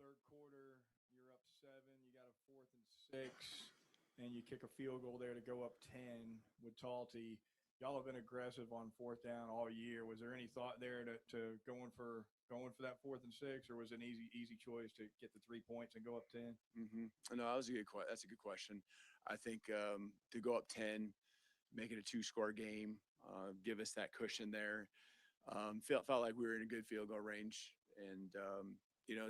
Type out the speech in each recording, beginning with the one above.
third quarter, you're up 7, you got a 4th and 6, and you kick a field goal there to go up 10 with Talty. Y'all have been aggressive on 4th down all year. Was there any thought there to going for that 4th and 6, or was it an easy choice to get the 3 points and go up 10? No, that's a good question. I think to go up 10, make it a 2-score game, give us that cushion there. Felt like we were in a good field goal range, and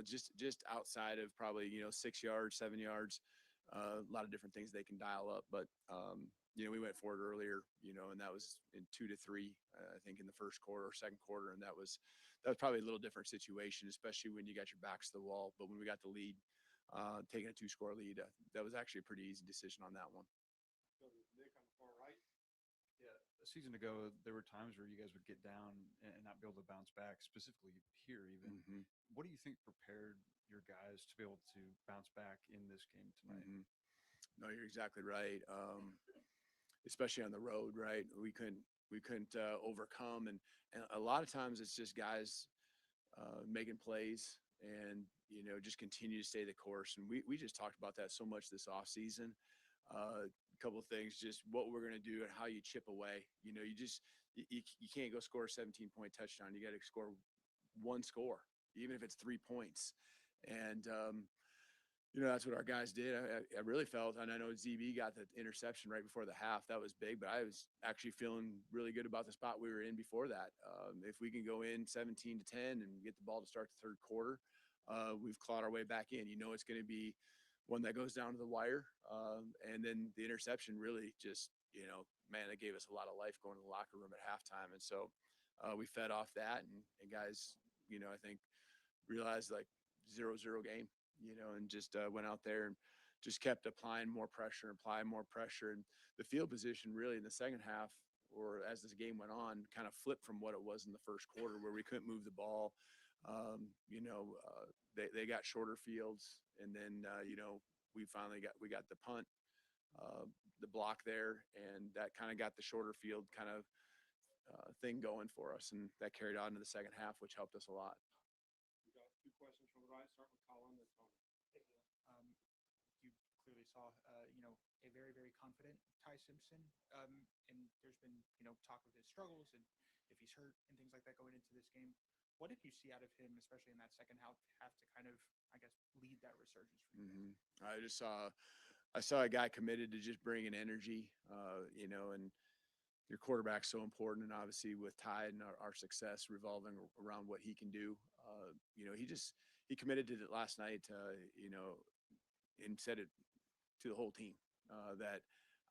just outside of probably 6 yards, 7 yards, a lot of different things they can dial up. But we went for it earlier, and that was in 2 to 3, I think, in the first quarter or second quarter, and that was probably a little different situation, especially when you got your backs to the wall. But when we got the lead, taking a 2-score lead, that was actually a pretty easy decision on that one. So Nick on the far right. Yeah, a season ago, there were times where you guys would get down and not be able to bounce back, specifically here even. What do you think prepared your guys to be able to bounce back in this game tonight? No, you're exactly right. Especially on the road, right? We couldn't overcome, and a lot of times it's just guys making plays and just continue to stay the course. And we just talked about that so much this off season. A couple of things, just what we're going to do and how you chip away. You can't go score a 17-point touchdown. You got to score 1 score, even if it's 3 points. And that's what our guys did. I really felt, and I know ZB got the interception right before the half. That was big, but I was actually feeling really good about the spot we were in before that. If we can go in 17-10 and get the ball to start the third quarter, we've clawed our way back in. It's going to be one that goes down to the wire. And then the interception really just, man, it gave us a lot of life going to the locker room at halftime. And so we fed off that, and guys, I think realized like 0-0 game. And just went out there and just kept applying more pressure. And the field position really in the second half, or as this game went on, kind of flipped from what it was in the first quarter, where we couldn't move the ball. They got shorter fields, and then we got the punt, the block there, and that kind of got the shorter field kind of thing going for us, and that carried on to the second half, which helped us a lot. We got 2 questions from the right. Start with Colin. That's on. You clearly saw, a very, very confident Ty Simpson, and there's been, talk of his struggles and if he's hurt and things like that going into this game. What did you see out of him, especially in that second half to kind of, I guess, lead that resurgence for you? I saw a guy committed to just bringing energy, and your quarterback's so important. And obviously with Ty and our success revolving around what he can do, he committed to it last night, and said it to the whole team, that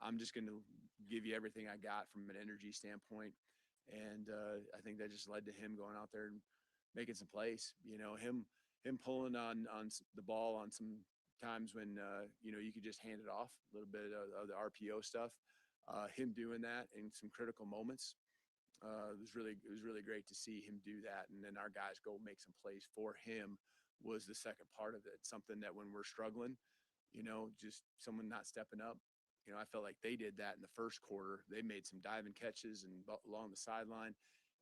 I'm just going to give you everything I got from an energy standpoint. And I think that just led to him going out there and making some plays. Him pulling on the ball on some times when you could just hand it off, a little bit of the RPO stuff. Him doing that in some critical moments, it was really great to see him do that. And then our guys go make some plays for him was the second part of it. Something that when we're struggling, just someone not stepping up. I felt like they did that in the first quarter. They made some diving catches and along the sideline,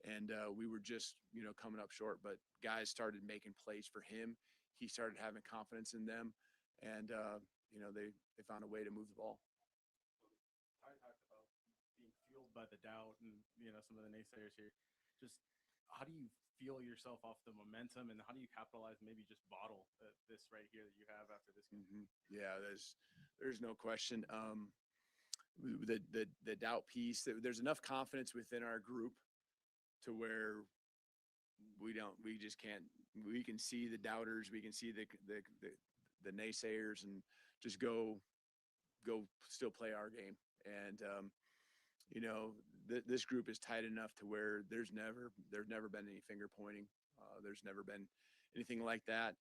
and we were just, coming up short. But guys started making plays for him. He started having confidence in them, and they found a way to move the ball. I talked about being fueled by the doubt and some of the naysayers here. Just how do you feel yourself off the momentum, and how do you capitalize, maybe just bottle this right here that you have after this game? Yeah, there's no question. The doubt piece, there's enough confidence within our group to where we can see the doubters, we can see the naysayers, and just go still play our game. And this group is tight enough to where there's never been any finger pointing. There's never been anything like that.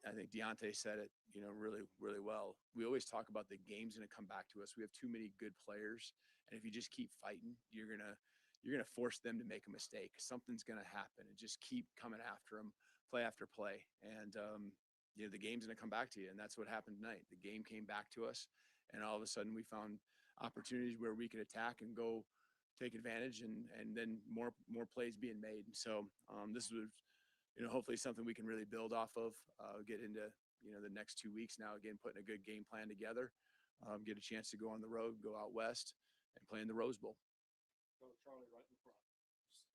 I think Deontay said it, really, really well. We always talk about the game's going to come back to us. We have too many good players, and if you just keep fighting, you're gonna force them to make a mistake. Something's going to happen, and just keep coming after them, play after play. And the game's going to come back to you, and that's what happened tonight. The game came back to us, and all of a sudden we found opportunities where we could attack and go take advantage, and then more plays being made. So this was hopefully something we can really build off of, get into, the next 2 weeks now, again, putting a good game plan together, get a chance to go on the road, go out west and play in the Rose Bowl. Go Charlie right in front.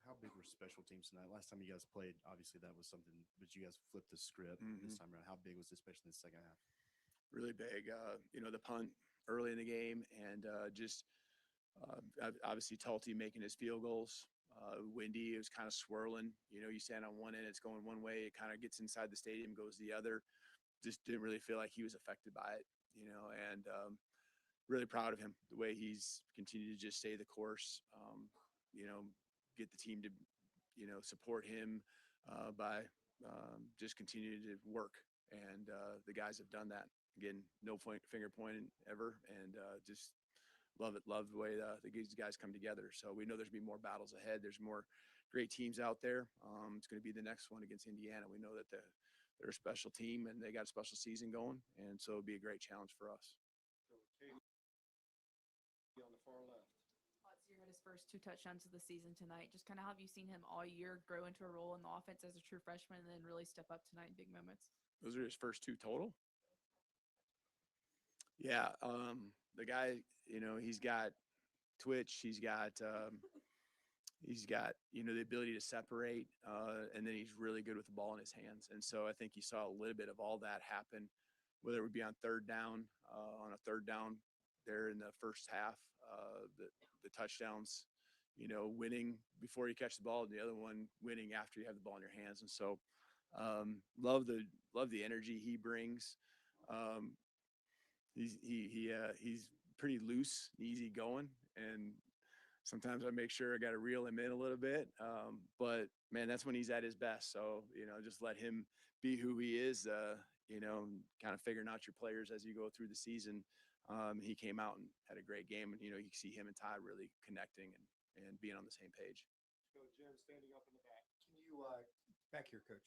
How big were special teams tonight? Last time you guys played, obviously that was something, but you guys flipped the script this time around. How big was it, especially in the second half? Really big. The punt early in the game, and obviously Talty making his field goals. Windy, it was kind of swirling. You stand on one end, it's going one way. It kind of gets inside the stadium, goes the other. Just didn't really feel like he was affected by it, and really proud of him, the way he's continued to just stay the course, get the team to, support him by just continuing to work. And the guys have done that. Again, no finger pointing ever, and just love it. Love the way these guys come together. So we know there's going to be more battles ahead. There's more great teams out there. It's going to be the next one against Indiana. We know that they're a special team and they got a special season going, and so it'll be a great challenge for us. So Katie on the far left. Otzier had his first 2 touchdowns of the season tonight. Just kind of how have you seen him all year grow into a role in the offense as a true freshman and then really step up tonight in big moments? Those are his first 2 total. Yeah, the guy, he's got twitch. He's got the ability to separate, and then he's really good with the ball in his hands. And so I think you saw a little bit of all that happen, whether it would be on third down, there in the first half, the touchdowns, winning before you catch the ball, and the other one winning after you have the ball in your hands. And so love the energy he brings. He's pretty loose, easy going, and sometimes I make sure I got to reel him in a little bit. But man, that's when he's at his best. So, just let him be who he is, kind of figuring out your players as you go through the season. He came out and had a great game, and, you can see him and Ty really connecting and being on the same page. Go Jim standing up in the back. Can you, back here, Coach,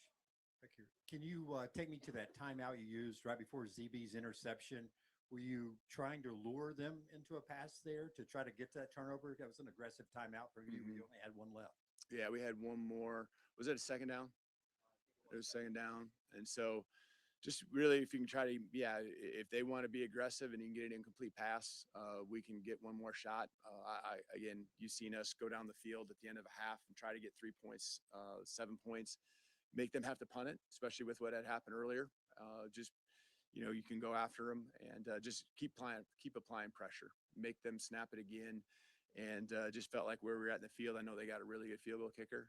back here. Can you take me to that timeout you used right before ZB's interception? Were you trying to lure them into a pass there to try to get that turnover? That was an aggressive timeout for you. You only had one left. Yeah, we had one more. Was it a second down? It was second down. And so just really, if you can try to, if they want to be aggressive and you can get an incomplete pass, we can get one more shot. Again, you've seen us go down the field at the end of a half and try to get 3 points, 7 points, make them have to punt it, especially with what had happened earlier. You can go after them and just keep applying pressure, make them snap it again. And just felt like where we were at in the field, I know they got a really good field goal kicker,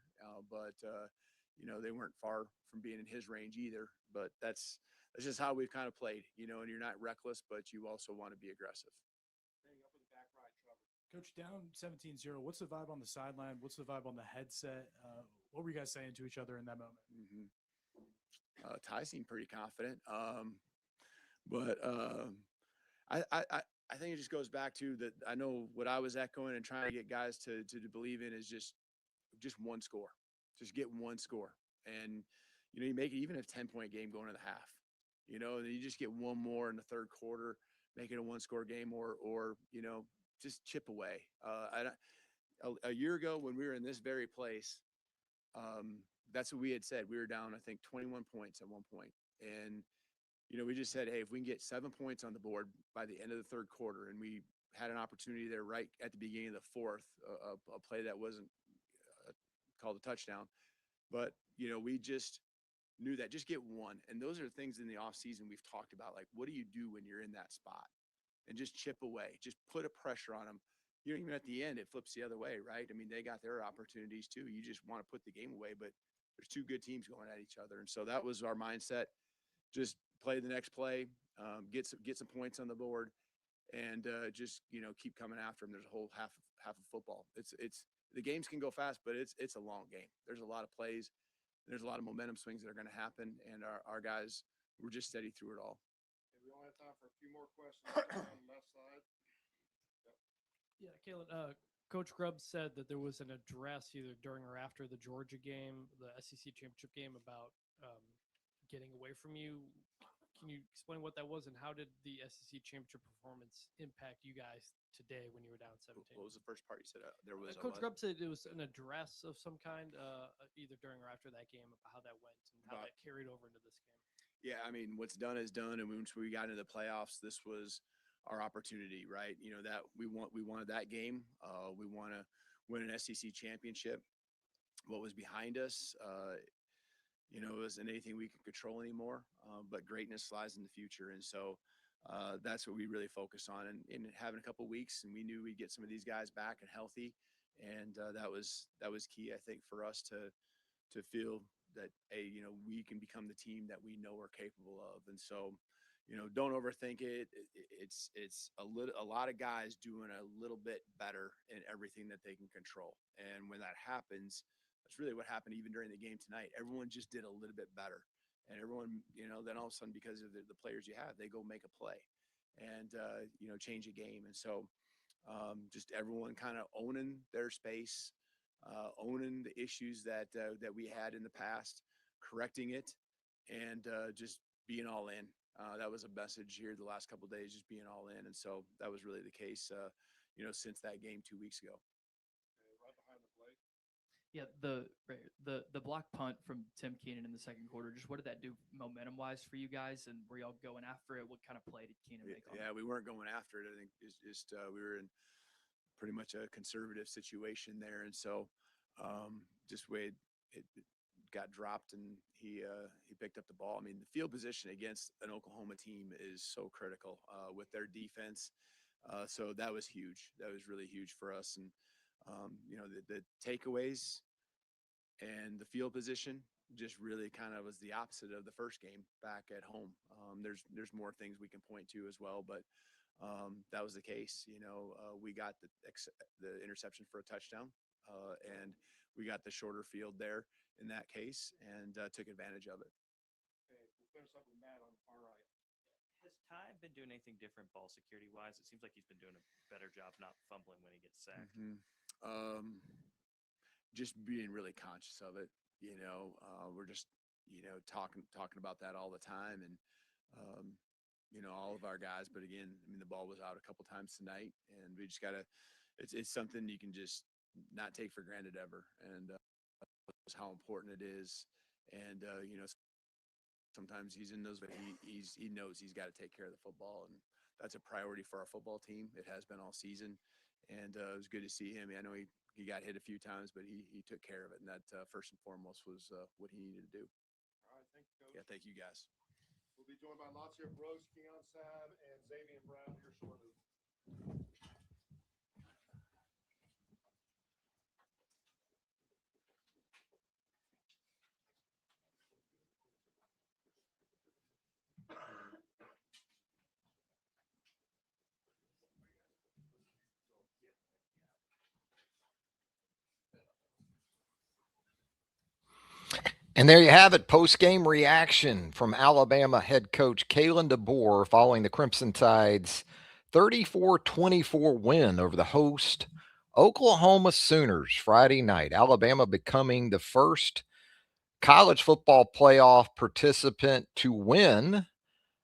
but they weren't far from being in his range either. But that's just how we've kind of played, and you're not reckless, but you also want to be aggressive. Standing up in the back right, Trevor. Coach, down 17-0, what's the vibe on the sideline? What's the vibe on the headset? What were you guys saying to each other in that moment? Ty seemed pretty confident. But I think it just goes back to that. I know what I was echoing and trying to get guys to believe in is just one score, just get one score. And, you make it even a 10-point game going to the half, and you just get one more in the third quarter, make it a 1-score game or just chip away. A year ago when we were in this very place, that's what we had said. We were down, I think, 21 points at one point. And, we just said, hey, if we can get 7 points on the board by the end of the third quarter, and we had an opportunity there right at the beginning of the fourth, a play that wasn't called a touchdown, but, we just knew that just get one. And those are things in the off season we've talked about, like, what do you do when you're in that spot? And just chip away, just put a pressure on them. Even at the end, it flips the other way, right? I mean, they got their opportunities too. You just want to put the game away, but there's 2 good teams going at each other. And so that was our mindset. Just play the next play, get some points on the board, and just keep coming after them. There's a whole half of football. It's the games can go fast, but it's a long game. There's a lot of plays. There's a lot of momentum swings that are going to happen, and our guys were just steady through it all. Okay, we only have time for a few more questions on the left side. Yeah, Kalen, Coach Grubb said that there was an address either during or after the Georgia game, the SEC championship game, about getting away from you. Can you explain what that was, and how did the SEC championship performance impact you guys today when you were down 17? What was the first part you said? There was Coach Grubb said it was an address of some kind, either during or after that game, about how that went and how that carried over into this game. Yeah, I mean, what's done is done, and once we got into the playoffs, this was our opportunity, right? You know, that we wanted that game. We want to win an SEC championship. What was behind us, you know, isn't anything we can control anymore. But greatness lies in the future, and so that's what we really focus on. And in having a couple weeks, and we knew we'd get some of these guys back and healthy, and that was key, I think, for us to feel that, hey, you know, we can become the team that we know we're capable of. And so, you know, don't overthink it. It's a lot of guys doing a little bit better in everything that they can control. And when that happens, that's really what happened even during the game tonight. Everyone just did a little bit better. And everyone, you know, then all of a sudden, because of the players you have, they go make a play and, you know, change a game. And so just everyone kind of owning their space, owning the issues that we had in the past, correcting it, and just being all in. That was a message here the last couple of days, just being all in. And so that was really the case, you know, since that game 2 weeks ago. Right behind the plate. Yeah, the block punt from Tim Keenan in the second quarter, just what did that do momentum-wise for you guys? And were y'all going after it? What kind of play did Keenan make on it? Yeah, we weren't going after it. I think it's just we were in pretty much a conservative situation there. And so just Wade, it got dropped, and he picked up the ball. I mean, the field position against an Oklahoma team is so critical with their defense. So that was huge. That was really huge for us. And, you know, the takeaways and the field position just really kind of was the opposite of the first game back at home. There's more things we can point to as well, but that was the case. You know, we got the interception for a touchdown, and we got the shorter field there in that case, and took advantage of it. Okay, we'll finish up with Matt on the far right. Has Ty been doing anything different ball security wise? It seems like he's been doing a better job not fumbling when he gets sacked. Just being really conscious of it. You know, we're just, you know, talking about that all the time, and you know, all of our guys. But again, I mean, the ball was out a couple times tonight, and we just gotta. It's something you can just not take for granted ever, and how important it is. And you know, sometimes he's in those, but he knows he's got to take care of the football, and that's a priority for our football team. It has been all season, and it was good to see him. I know he got hit a few times, but he took care of it, and that first and foremost was what he needed to do. All right, thank you, Coach. Yeah, thank you guys. We'll be joined by Lazio Bros, Keon Sab, and Xavier Brown here shortly. And there you have it, post-game reaction from Alabama head coach Kalen DeBoer following the Crimson Tide's 34-24 win over the host Oklahoma Sooners Friday night. Alabama becoming the first college football playoff participant to win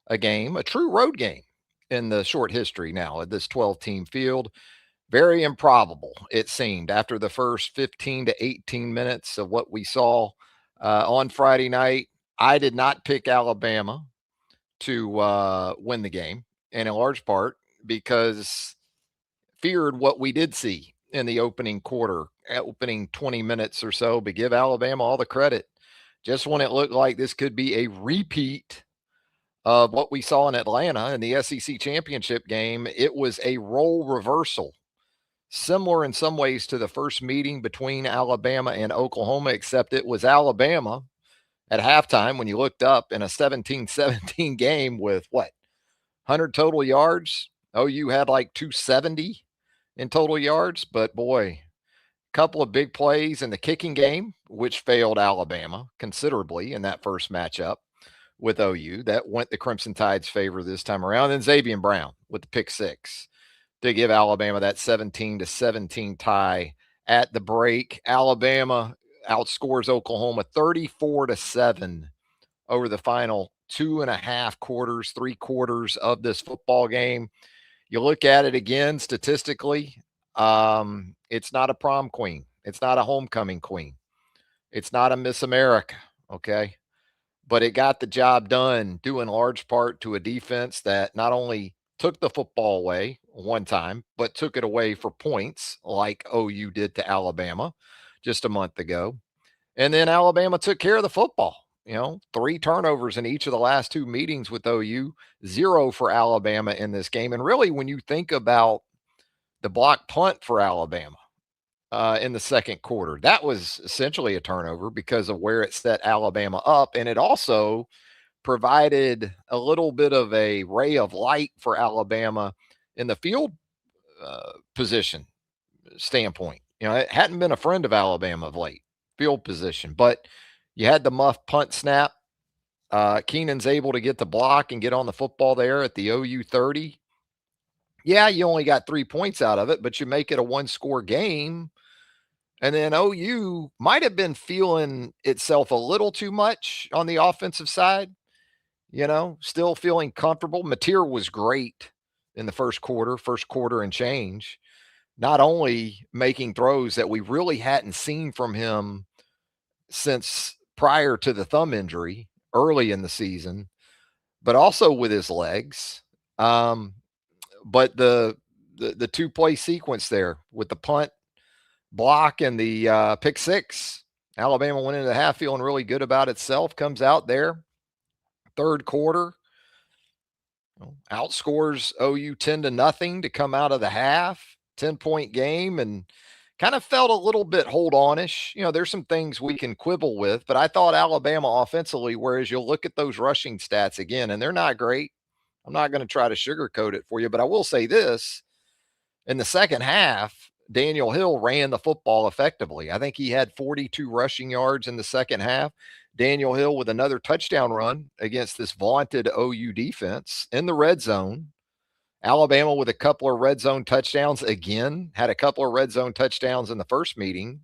a game, a true road game, in the short history now at this 12-team field. Very improbable, it seemed, after the first 15 to 18 minutes of what we saw on Friday night. I did not pick Alabama to win the game, and in large part because feared what we did see in the opening quarter, opening 20 minutes or so, but give Alabama all the credit. Just when it looked like this could be a repeat of what we saw in Atlanta in the SEC championship game, it was a role reversal. Similar in some ways to the first meeting between Alabama and Oklahoma, except it was Alabama at halftime when you looked up in a 17-17 game with 100 total yards. OU had like 270 in total yards, but boy, a couple of big plays in the kicking game, which failed Alabama considerably in that first matchup with OU. That went the Crimson Tide's favor this time around. And Xavier Brown with the pick six to give Alabama that 17-17 tie at the break. Alabama outscores Oklahoma 34-7 over the final 2.5 quarters, 3/4 of this football game. You look at it again statistically, it's not a prom queen. It's not a homecoming queen. It's not a Miss America, okay? But it got the job done due in large part to a defense that not only took the football away one time, but took it away for points like OU did to Alabama just a month ago. And then Alabama took care of the football. 3 turnovers in each of the last 2 meetings with OU, 0 for Alabama in this game. And really, when you think about the block punt for Alabama in the second quarter, that was essentially a turnover because of where it set Alabama up. And it also provided a little bit of a ray of light for Alabama in the field position standpoint. It hadn't been a friend of Alabama of late, field position, but you had the muff punt snap. Keenan's able to get the block and get on the football there at the OU 30. Yeah, you only got 3 points out of it, but you make it a 1-score game. And then OU might have been feeling itself a little too much on the offensive side, still feeling comfortable. Mateer was great in the first quarter and change, not only making throws that we really hadn't seen from him since prior to the thumb injury early in the season, but also with his legs. But the 2-play sequence there with the punt block and the pick six, Alabama went into the half feeling really good about itself, comes out there, third quarter, outscores OU 10-0 to come out of the half, 10-point game, and kind of felt a little bit hold-on-ish. There's some things we can quibble with, but I thought Alabama offensively, whereas you'll look at those rushing stats again, and they're not great. I'm not going to try to sugarcoat it for you, but I will say this. In the second half, Daniel Hill ran the football effectively. I think he had 42 rushing yards in the second half. Daniel Hill with another touchdown run against this vaunted OU defense in the red zone. Alabama with a couple of red zone touchdowns again, had a couple of red zone touchdowns in the first meeting.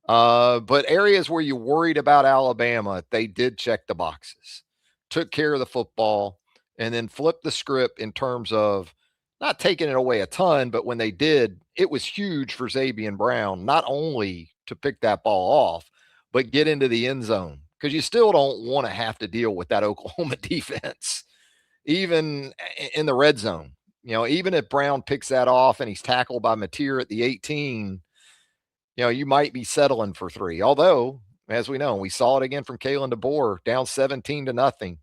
But areas where you worried about Alabama, they did check the boxes, took care of the football, and then flipped the script in terms of not taking it away a ton, but when they did, it was huge for Xavier Brown, not only to pick that ball off, but get into the end zone, because you still don't want to have to deal with that Oklahoma defense, even in the red zone. Even if Brown picks that off and he's tackled by Mateer at the 18, you might be settling for 3. Although, as we know, we saw it again from Kalen DeBoer, down 17-0.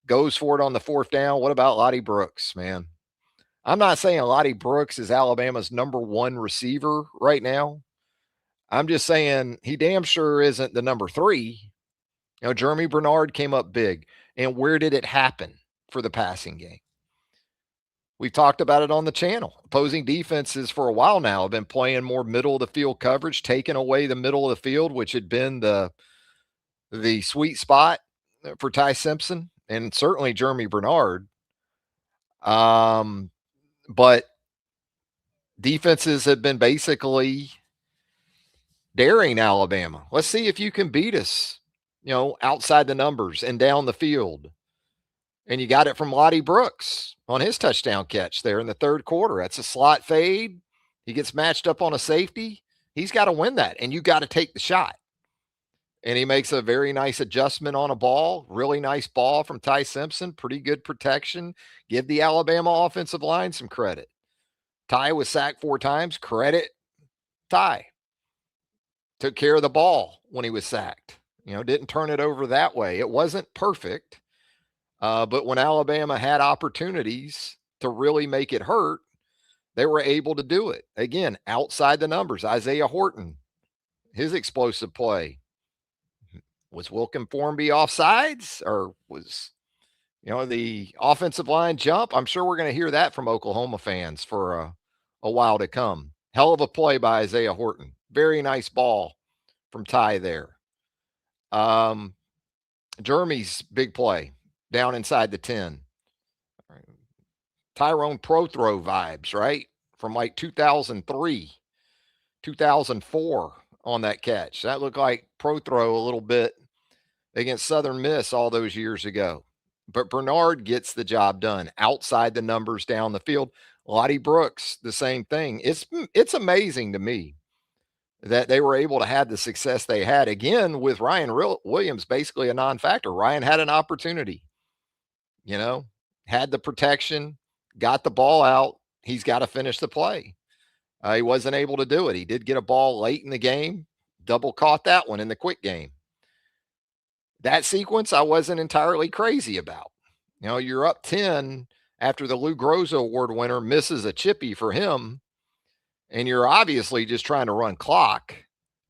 Goes for it on the 4th down. What about Lottie Brooks, man? I'm not saying Lottie Brooks is Alabama's number 1 receiver right now. I'm just saying he damn sure isn't the number 3. Jeremy Bernard came up big. And where did it happen for the passing game? We've talked about it on the channel. Opposing defenses for a while now have been playing more middle of the field coverage, taking away the middle of the field, which had been the sweet spot for Ty Simpson and certainly Jeremy Bernard. But defenses have been basically daring Alabama. Let's see if you can beat us, outside the numbers and down the field. And you got it from Lottie Brooks on his touchdown catch there in the third quarter. That's a slot fade. He gets matched up on a safety. He's got to win that, and you got to take the shot. And he makes a very nice adjustment on a ball. Really nice ball from Ty Simpson. Pretty good protection. Give the Alabama offensive line some credit. Ty was sacked 4 times. Credit Ty. Took care of the ball when he was sacked. Didn't turn it over that way. It wasn't perfect. But when Alabama had opportunities to really make it hurt, they were able to do it. Again, outside the numbers. Isaiah Horton, his explosive play. Was Wilkin Formby offsides, or was, the offensive line jump? I'm sure we're going to hear that from Oklahoma fans for a while to come. Hell of a play by Isaiah Horton. Very nice ball from Ty there. Jeremy's big play down inside the 10. Tyrone Prothro vibes, right? From like 2003, 2004 on that catch. That looked like Prothro a little bit against Southern Miss all those years ago. But Bernard gets the job done outside the numbers down the field. Lottie Brooks, the same thing. It's amazing to me that they were able to have the success they had, again, with Ryan Williams basically a non-factor. Ryan had an opportunity, had the protection, got the ball out. He's got to finish the play. He wasn't able to do it. He did get a ball late in the game, double caught that one in the quick game. That sequence I wasn't entirely crazy about. You're up 10 after the Lou Groza Award winner misses a chippy for him, and you're obviously just trying to run clock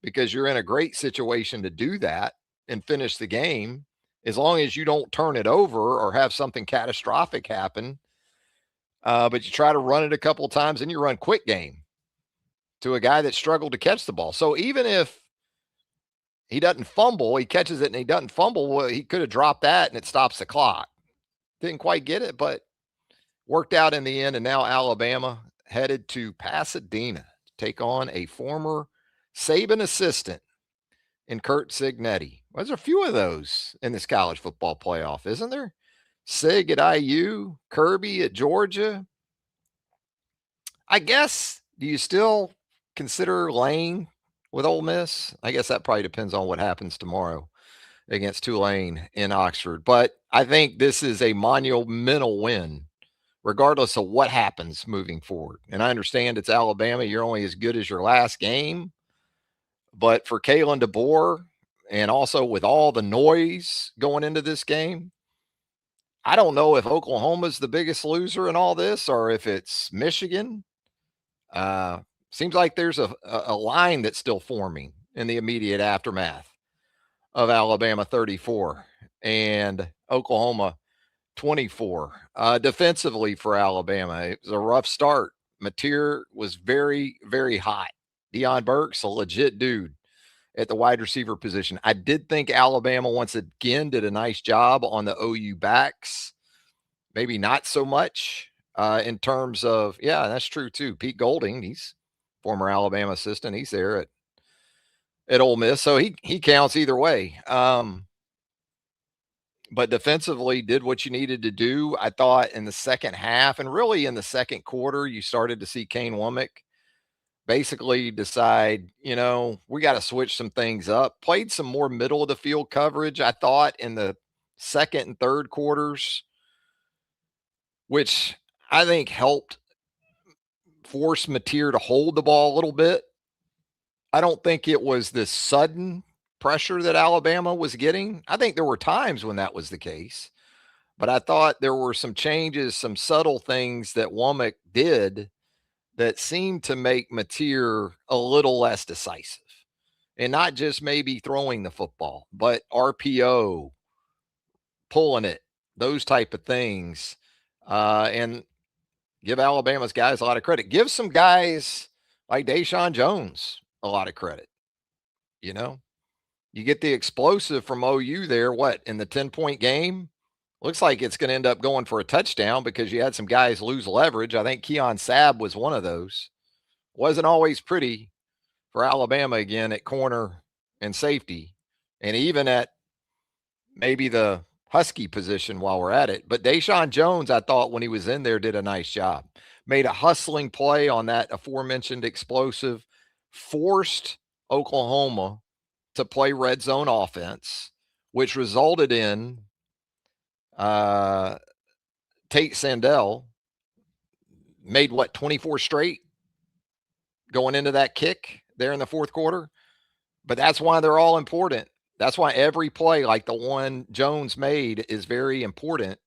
because you're in a great situation to do that and finish the game, as long as you don't turn it over or have something catastrophic happen. But you try to run it a couple of times and you run quick game to a guy that struggled to catch the ball. So even if he doesn't fumble, he catches it and he doesn't fumble, well, he could have dropped that and it stops the clock. Didn't quite get it, but worked out in the end. And now Alabama headed to Pasadena to take on a former Saban assistant in Kurt Cignetti. There's a few of those in this college football playoff, isn't there? Sig at IU, Kirby at Georgia. I guess, do you still consider Lane with Ole Miss? I guess that probably depends on what happens tomorrow against Tulane in Oxford. But I think this is a monumental win, regardless of what happens moving forward. And I understand it's Alabama. You're only as good as your last game. But for Kalen DeBoer, and also with all the noise going into this game, I don't know if Oklahoma's the biggest loser in all this or if it's Michigan. Seems like there's a line that's still forming in the immediate aftermath of Alabama 34 and Oklahoma 24. Defensively for Alabama, it was a rough start. Mateer was very, very hot. Deion Burks, a legit dude at the wide receiver position. I did think Alabama once again did a nice job on the OU backs. Maybe not so much in terms of, yeah, that's true too. Pete Golding, he's former Alabama assistant. He's there at Ole Miss. So he counts either way. But defensively did what you needed to do. I thought in the second half and really in the second quarter, you started to see Kane Womack basically decide, we got to switch some things up. Played some more middle of the field coverage, I thought, in the second and third quarters, which I think helped force Mateer to hold the ball a little bit. I don't think it was this sudden pressure that Alabama was getting. I think there were times when that was the case, but I thought there were some changes, some subtle things that Womack did that seemed to make Mateer a little less decisive, and not just maybe throwing the football, but RPO, pulling it, those type of things. And give Alabama's guys a lot of credit. Give some guys like Deshaun Jones a lot of credit. You get the explosive from OU there, in the 10-point game? Looks like it's going to end up going for a touchdown because you had some guys lose leverage. I think Keon Sabb was one of those. Wasn't always pretty for Alabama again at corner and safety, and even at maybe the Husky position while we're at it. But Deshaun Jones, I thought when he was in there, did a nice job. Made a hustling play on that aforementioned explosive, forced Oklahoma to play red zone offense, which resulted in Tate Sandell made 24 straight going into that kick there in the fourth quarter. But that's why they're all important. That's why every play like the one Jones made is very important,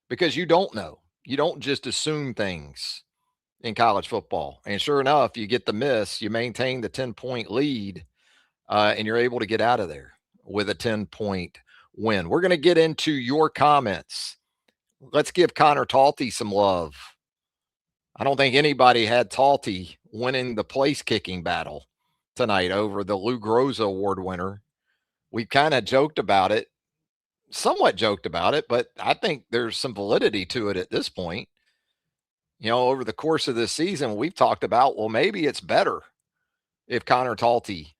because you don't know. You don't just assume things in college football. And sure enough, you get the miss, you maintain the 10-point lead, and you're able to get out of there with a 10-point win. We're going to get into your comments. Let's give Connor Talty some love. I don't think anybody had Talty winning the place kicking battle tonight over the Lou Groza Award winner. We kind of somewhat joked about it, but I think there's some validity to it at this point. Over the course of this season, we've talked about, well, maybe it's better if Connor Talty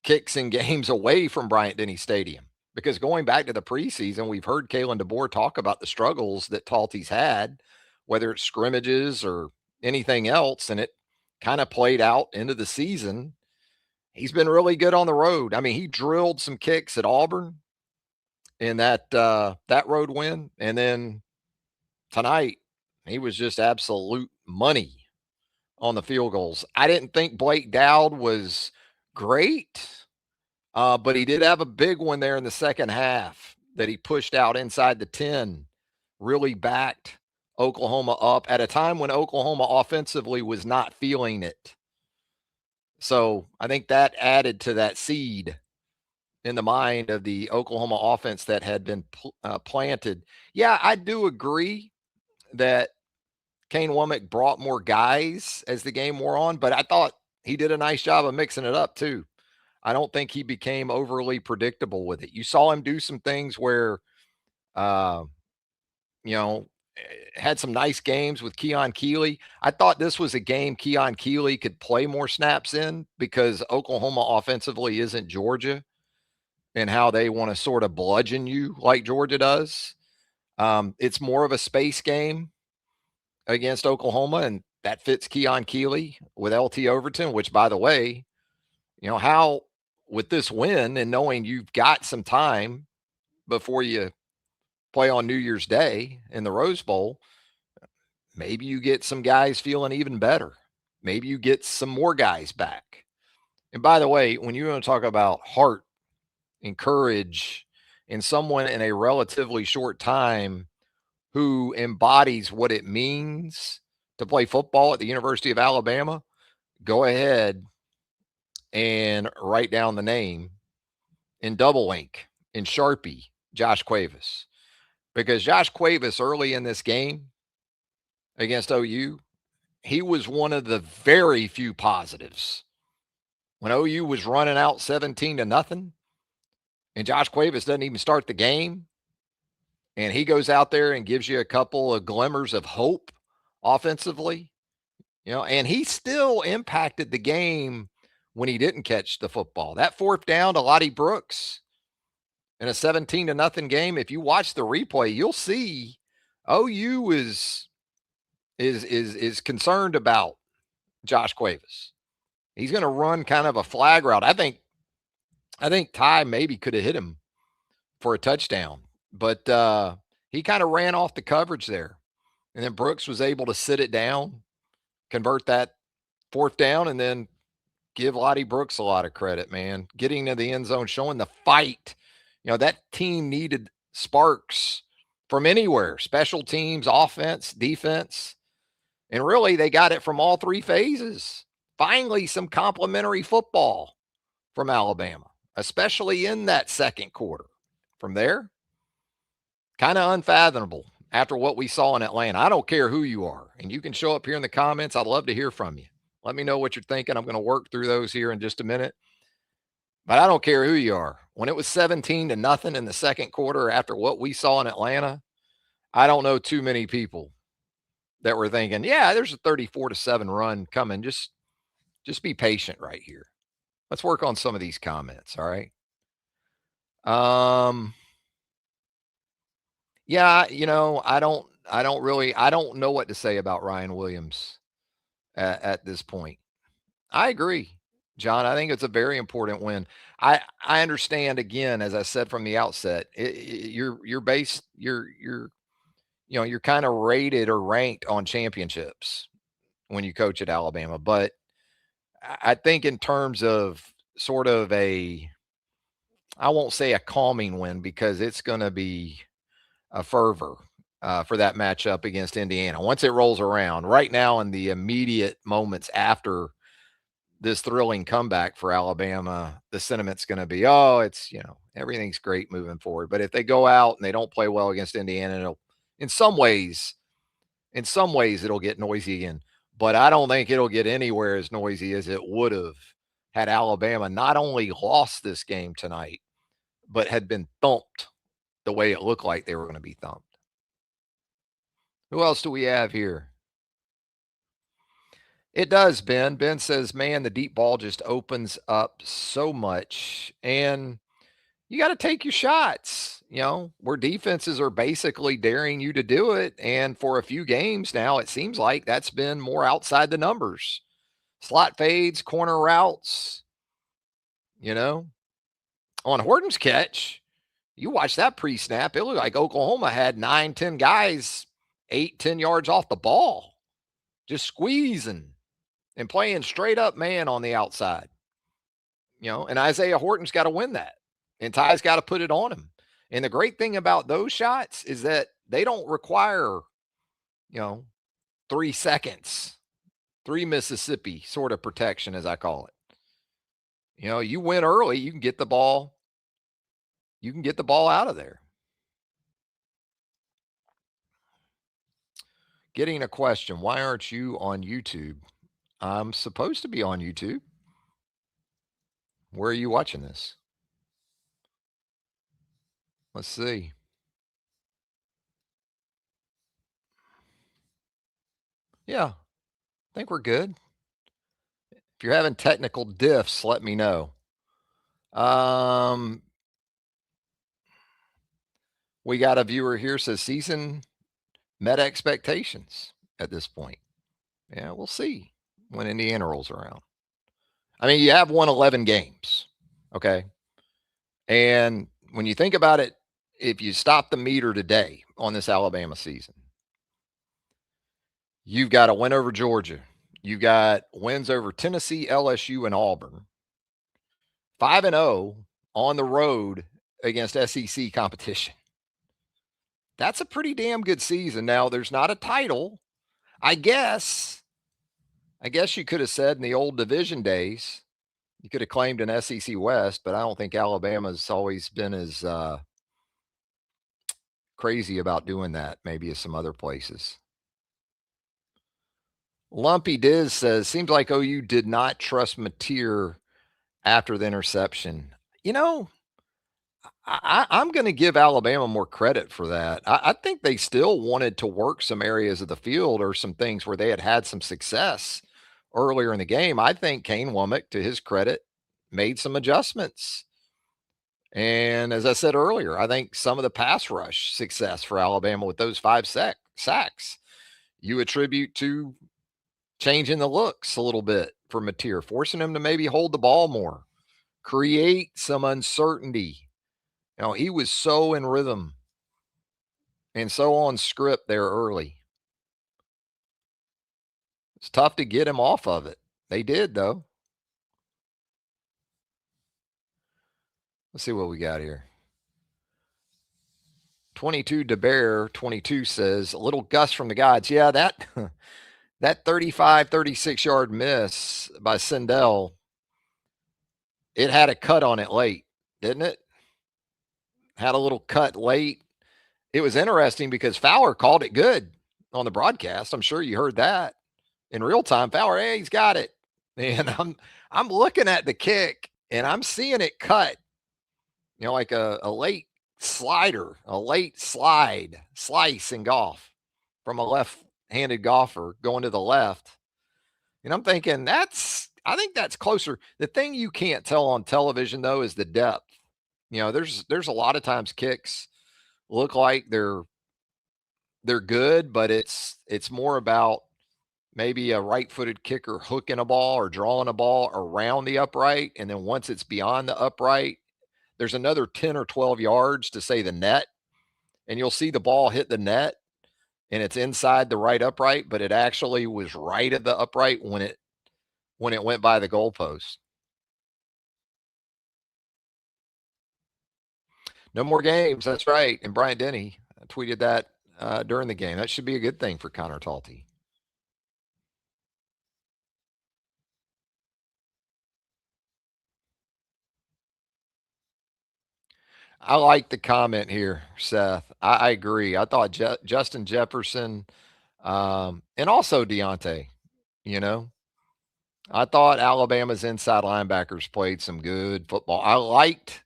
kicks in games away from Bryant-Denny Stadium. Because going back to the preseason, we've heard Kalen DeBoer talk about the struggles that Talty's had, whether it's scrimmages or anything else, and it kind of played out into the season. He's been really good on the road. I mean, he drilled some kicks at Auburn in that road win, and then tonight he was just absolute money on the field goals. I didn't think Blake Dowd was great, but he did have a big one there in the second half that he pushed out inside the 10, really backed Oklahoma up at a time when Oklahoma offensively was not feeling it. So I think that added to that seed in the mind of the Oklahoma offense that had been planted. Yeah, I do agree that Kane Womack brought more guys as the game wore on, but I thought he did a nice job of mixing it up too. I don't think he became overly predictable with it. You saw him do some things where, had some nice games with Keon Keeley. I thought this was a game Keon Keeley could play more snaps in because Oklahoma offensively isn't Georgia and how they want to sort of bludgeon you like Georgia does. It's more of a space game against Oklahoma, and that fits Keon Keeley with LT Overton, which, by the way, how with this win and knowing you've got some time before you play on New Year's Day in the Rose Bowl, maybe you get some guys feeling even better. Maybe you get some more guys back. And by the way, when you want to talk about heart and courage in someone in a relatively short time who embodies what it means to play football at the University of Alabama, go ahead and write down the name in double ink, in Sharpie, Josh Cuevas. Because Josh Cuevas early in this game against OU, he was one of the very few positives. When OU was running out 17-0, and Josh Cuevas doesn't even start the game, and he goes out there and gives you a couple of glimmers of hope offensively, and he still impacted the game when he didn't catch the football. That fourth down to Lottie Brooks in a 17-0 game, if you watch the replay, you'll see OU is concerned about Josh Cuevas. He's going to run kind of a flag route. I think Ty maybe could have hit him for a touchdown, but he kind of ran off the coverage there. And then Brooks was able to sit it down, convert that fourth down, and then give Lottie Brooks a lot of credit, man. Getting to the end zone, showing the fight. That team needed sparks from anywhere, special teams, offense, defense. And really, they got it from all three phases. Finally, some complimentary football from Alabama, especially in that second quarter. From there, kind of unfathomable after what we saw in Atlanta. I don't care who you are, and you can show up here in the comments. I'd love to hear from you. Let me know what you're thinking. I'm going to work through those here in just a minute. But I don't care who you are. When it was 17-0 in the second quarter after what we saw in Atlanta, I don't know too many people that were thinking, yeah, there's a 34-7 run coming. Just be patient right here. Let's work on some of these comments, all right? Yeah, I don't know what to say about Ryan Williams at this point. I agree, John. I think it's a very important win. I understand, again, as I said from the outset, you're kind of rated or ranked on championships when you coach at Alabama. But I think in terms of sort of I won't say a calming win because it's going to be a fervor for that matchup against Indiana. Once it rolls around, right now in the immediate moments after this thrilling comeback for Alabama, the sentiment's going to be, it's, everything's great moving forward. But if they go out and they don't play well against Indiana, it'll, in some ways, it'll get noisy again. But I don't think it'll get anywhere as noisy as it would have had Alabama not only lost this game tonight, but had been thumped the way it looked like they were going to be thumped. Who else do we have here? It does, Ben. Ben says, man, the deep ball just opens up so much. And, you got to take your shots, where defenses are basically daring you to do it. And for a few games now, it seems like that's been more outside the numbers. Slot fades, corner routes, on Horton's catch, you watch that pre-snap, it looked like Oklahoma had 9-10 guys 8-10 yards off the ball, just squeezing and playing straight up man on the outside. And Isaiah Horton's got to win that. And Ty's got to put it on him. And the great thing about those shots is that they don't require, 3 seconds, 3 Mississippi sort of protection, as I call it. You win early, you can get the ball. You can get the ball out of there. Getting a question, why aren't you on YouTube? I'm supposed to be on YouTube. Where are you watching this? Let's see. Yeah, I think we're good. If you're having technical diffs, let me know. We got a viewer here says season met expectations at this point. Yeah, we'll see when Indiana rolls around. I mean, you have won 11 games, okay? And when you think about it, if you stop the meter today on this Alabama season, you've got a win over Georgia. You've got wins over Tennessee, LSU, and Auburn. 5-0 on the road against SEC competition. That's a pretty damn good season. Now, there's not a title. I guess you could have said in the old division days, you could have claimed an SEC West, but I don't think Alabama's always been as crazy about doing that, maybe as some other places. Lumpy Diz says, seems like OU did not trust Mateer after the interception. I'm going to give Alabama more credit for that. I think they still wanted to work some areas of the field or some things where they had some success earlier in the game. I think Kane Womack, to his credit, made some adjustments. And as I said earlier, I think some of the pass rush success for Alabama with those 5 sacks, you attribute to changing the looks a little bit for Mateer, forcing him to maybe hold the ball more, create some uncertainty. He was so in rhythm and so on script there early. It's tough to get him off of it. They did, though. Let's see what we got here. 22 DeBear 22 says, a little gust from the gods. Yeah, that 35, 36-yard miss by Sindel, it had a cut on it late, didn't it? Had a little cut late. It was interesting because Fowler called it good on the broadcast. I'm sure you heard that in real time. Fowler, hey, he's got it. And I'm looking at the kick and I'm seeing it cut, like a late slider, a late slice in golf from a left-handed golfer going to the left. And I'm thinking I think that's closer. The thing you can't tell on television, though, is the depth. There's a lot of times kicks look like they're good, but it's more about maybe a right-footed kicker hooking a ball or drawing a ball around the upright, and then once it's beyond the upright, there's another 10 or 12 yards to say the net, and you'll see the ball hit the net, and it's inside the right upright, but it actually was right at the upright when it went by the goalpost. No more games. That's right. And Brian Denny tweeted that during the game. That should be a good thing for Connor Talty. I like the comment here, Seth. I agree. I thought Justin Jefferson and also Deontay, I thought Alabama's inside linebackers played some good football. I liked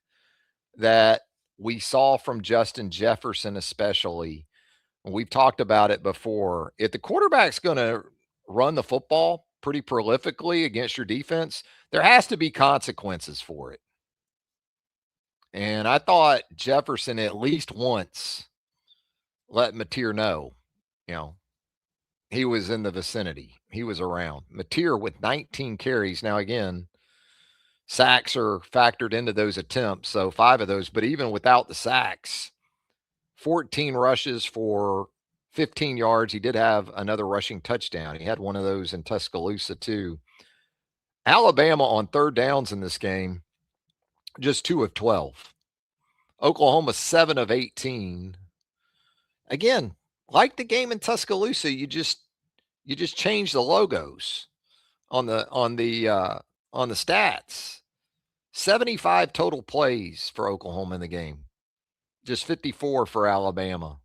that we saw from Justin Jefferson especially. We've talked about it before. If the quarterback's going to run the football pretty prolifically against your defense, there has to be consequences for it. And I thought Jefferson at least once let Mateer know, he was in the vicinity. He was around. Mateer with 19 carries. Now, again, sacks are factored into those attempts, so 5 of those. But even without the sacks, 14 rushes for 15 yards. He did have another rushing touchdown. He had one of those in Tuscaloosa, too. Alabama on third downs in this game, just 2 of 12. Oklahoma, 7 of 18. Again, like the game in Tuscaloosa, you just change the logos on the stats. 75 total plays for Oklahoma in the game. Just 54 for Alabama.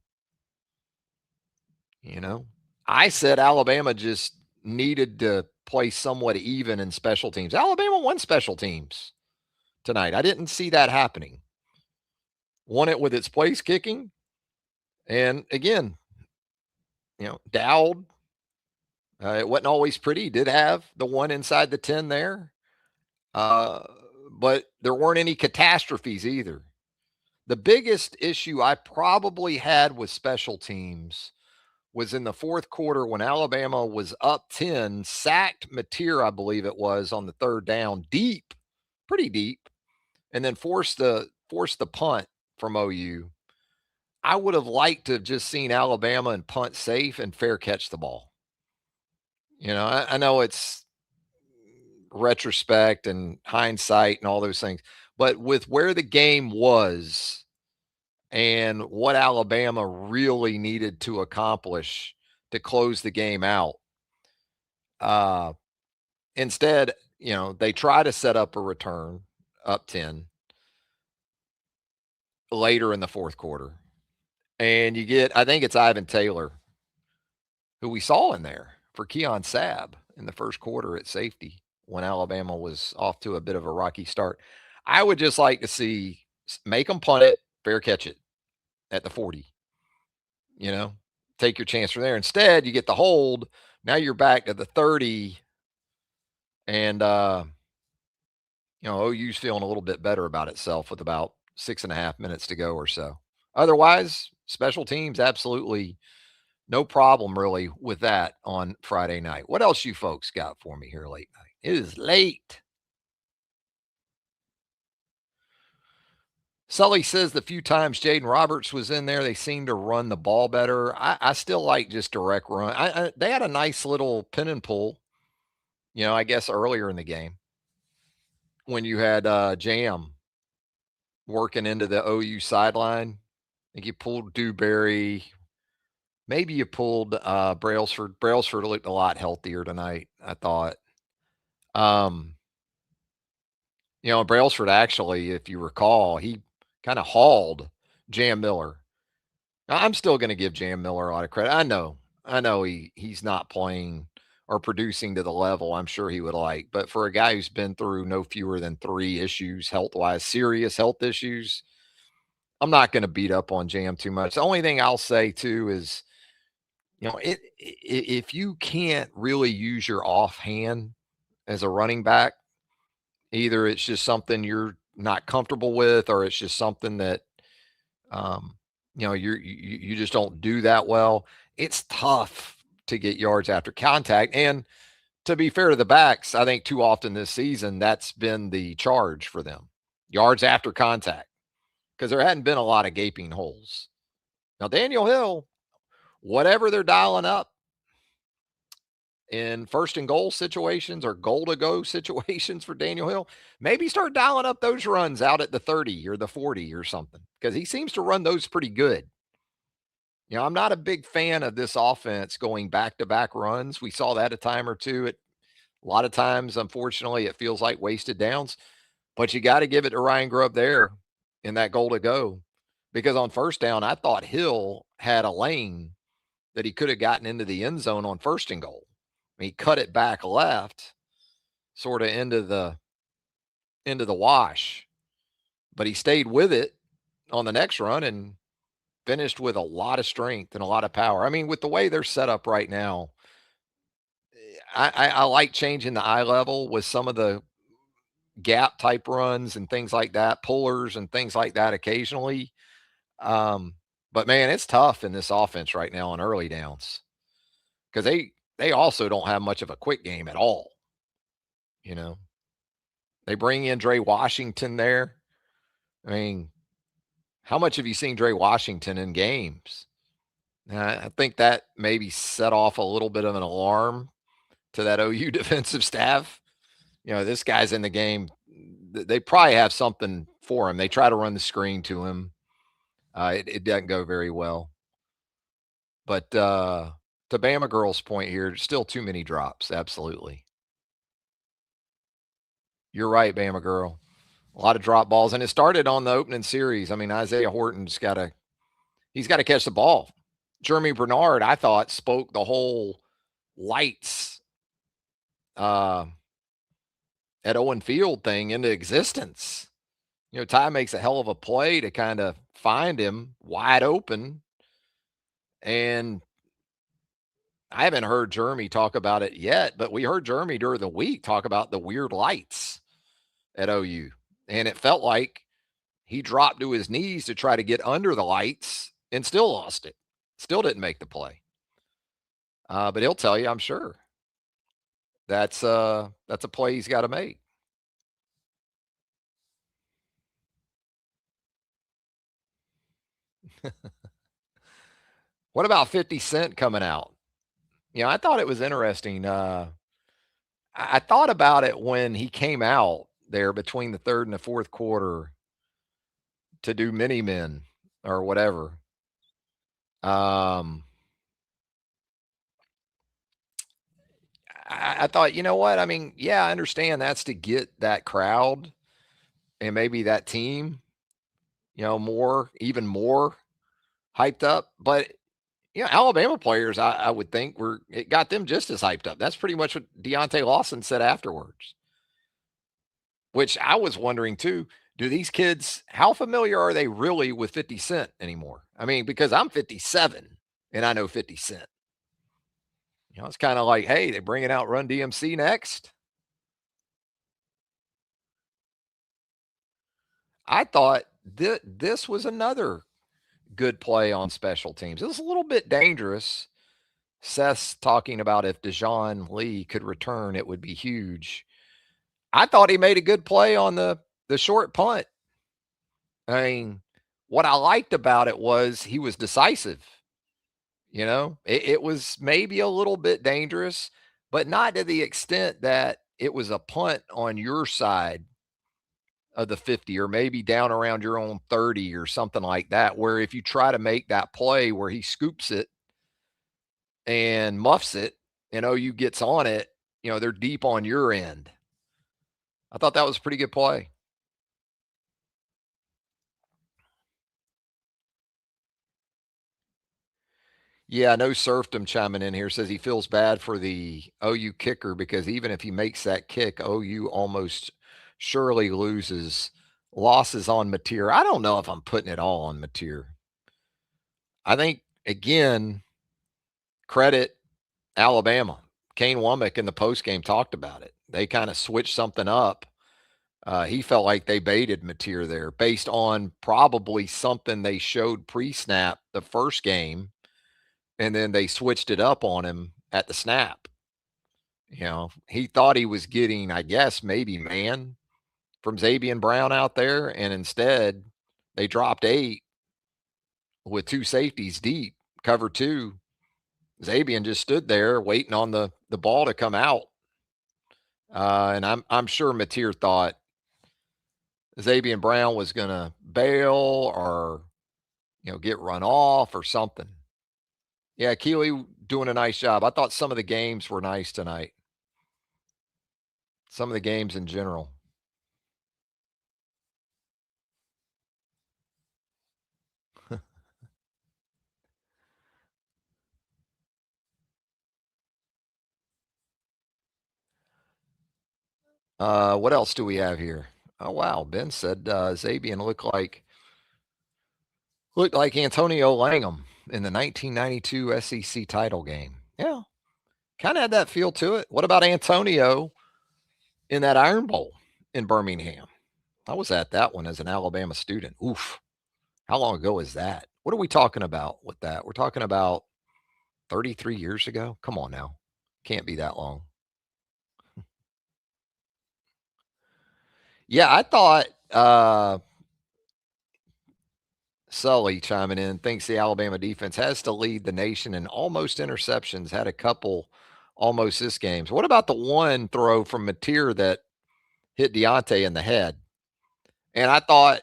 I said Alabama just needed to play somewhat even in special teams. Alabama won special teams tonight. I didn't see that happening. Won it with its place kicking. And again, Dowd, it wasn't always pretty. He did have the one inside the 10 there. But there weren't any catastrophes either. The biggest issue I probably had with special teams was in the fourth quarter when Alabama was up 10, sacked Mateer, I believe it was, on the third down, pretty deep, and then forced the punt from OU. I would have liked to have just seen Alabama and punt safe and fair catch the ball. I know it's retrospect and hindsight and all those things, but with where the game was and what Alabama really needed to accomplish to close the game out, instead, they try to set up a return up 10 later in the fourth quarter. And you get, I think it's Ivan Taylor, who we saw in there for Keon Sabb in the first quarter at safety when Alabama was off to a bit of a rocky start. I would just like to see, make them punt it, fair catch it at the 40. Take your chance from there. Instead, you get the hold. Now you're back to the 30. And, OU's feeling a little bit better about itself with about 6.5 minutes to go or so. Otherwise, special teams, absolutely no problem really with that on Friday night. What else you folks got for me here late night? It is late. Sully says the few times Jaden Roberts was in there, they seemed to run the ball better. I still like just direct run. They had a nice little pin and pull, I guess earlier in the game when you had Jam working into the OU sideline. I think you pulled Dewberry. Maybe you pulled Brailsford. Brailsford looked a lot healthier tonight, I thought. Brailsford actually, if you recall, he kind of hauled Jam Miller. Now, I'm still going to give Jam Miller a lot of credit. I know he's not playing or producing to the level I'm sure he would like. But for a guy who's been through no fewer than 3 issues health-wise, serious health issues, I'm not going to beat up on Jam too much. The only thing I'll say, too, is, if you can't really use your offhand as a running back, either it's just something you're not comfortable with, or it's just something that, you just don't do that well. It's tough to get yards after contact. And to be fair to the backs, I think too often this season, that's been the charge for them. Yards after contact. Because there hadn't been a lot of gaping holes. Now, Daniel Hill, whatever they're dialing up in first and goal situations or goal to go situations for Daniel Hill, maybe start dialing up those runs out at the 30 or the 40 or something, because he seems to run those pretty good. I'm not a big fan of this offense going back-to-back runs. We saw that a time or two. A lot of times, unfortunately, it feels like wasted downs, but you got to give it to Ryan Grubb there in that goal to go, because on first down, I thought Hill had a lane that he could have gotten into the end zone on first and goal. He cut it back left, sort of into the wash, but he stayed with it on the next run and finished with a lot of strength and a lot of power. I mean, with the way they're set up right now, I like changing the eye level with some of the gap type runs and things like that, pullers and things like that occasionally. But man, it's tough in this offense right now on early downs because they also don't have much of a quick game at all. You know, they bring in Dre Washington there. I mean, how much have you seen Dre Washington in games? I think that maybe set off a little bit of an alarm to that OU defensive staff. This guy's in the game. They probably have something for him. They try to run the screen to him. It doesn't go very well. But to Bama Girl's point here, still too many drops. Absolutely. You're right, Bama Girl. A lot of drop balls. And it started on the opening series. I mean, Isaiah Horton's got to catch the ball. Jeremy Bernard, I thought, spoke the whole lights at Owen Field thing into existence. Ty makes a hell of a play to kind of find him wide open. And I haven't heard Jeremy talk about it yet, but we heard Jeremy during the week talk about the weird lights at OU. And it felt like he dropped to his knees to try to get under the lights and still lost it. Still didn't make the play. But he'll tell you, I'm sure. That's a play he's got to make. What about 50 Cent coming out? I thought it was interesting. I thought about it when he came out there between the third and the fourth quarter to do mini men or whatever. I thought, you know what? I mean, yeah, I understand that's to get that crowd and maybe that team, even more hyped up. But, Alabama players, I would think it got them just as hyped up. That's pretty much what Deontay Lawson said afterwards, which I was wondering too. Do these kids, how familiar are they really with 50 Cent anymore? I mean, because I'm 57 and I know 50 Cent. It's kind of like, hey, they're bringing out Run DMC next. I thought this was another good play on special teams. It was a little bit dangerous. Seth's talking about if Dejon Lee could return, it would be huge. I thought he made a good play on the short punt. I mean, what I liked about it was he was decisive. It was maybe a little bit dangerous, but not to the extent that it was a punt on your side of the 50 or maybe down around your own 30 or something like that, where if you try to make that play where he scoops it and muffs it and OU gets on it, they're deep on your end. I thought that was a pretty good play. Yeah, no serfdom chiming in here says he feels bad for the OU kicker because even if he makes that kick, OU almost surely loses. Losses on Mateer. I don't know if I'm putting it all on Mateer. I think, again, credit Alabama. Kane Womack in the postgame talked about it. They kind of switched something up. He felt like they baited Mateer there based on probably something they showed pre-snap the first game, and then they switched it up on him at the snap. He thought he was getting, I guess, maybe man from Xavier Brown out there, and instead they dropped 8 with 2 safeties deep, cover 2. Xavier just stood there waiting on the ball to come out. And I'm sure Mateer thought Xavier Brown was going to bail or, get run off or something. Yeah, Keely doing a nice job. I thought some of the games were nice tonight. Some of the games in general. What else do we have here? Oh, wow. Ben said Xavier looked like Antonio Langham in the 1992 SEC title game. Yeah, kind of had that feel to it. What about Antonio in that Iron Bowl in Birmingham. I was at that one as an Alabama student. Oof. How long ago is that? What are we talking about with that? We're talking about 33 years ago? Come on now. Can't be that long. Yeah, I thought Sully chiming in thinks the Alabama defense has to lead the nation in almost interceptions. Had a couple almost this games. What about the one throw from Mateer that hit Deontay in the head? And I thought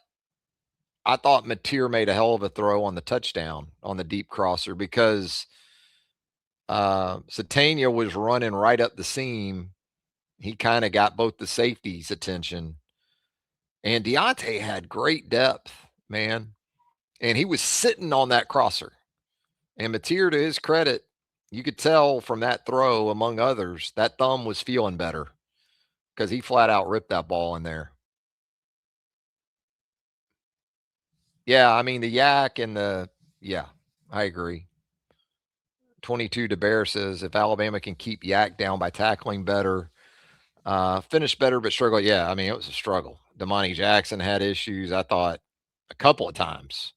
Mateer made a hell of a throw on the touchdown on the deep crosser because Satania was running right up the seam. He kind of got both the safeties' attention. And Deontay had great depth, man. And he was sitting on that crosser. And Mateer, to his credit, you could tell from that throw, among others, that thumb was feeling better because he flat out ripped that ball in there. Yeah, I mean, the yak and yeah, I agree. 22 to Bear says if Alabama can keep Yak down by tackling better, finish better, but struggle. Yeah, I mean, it was a struggle. Damani Jackson had issues, I thought, a couple of times.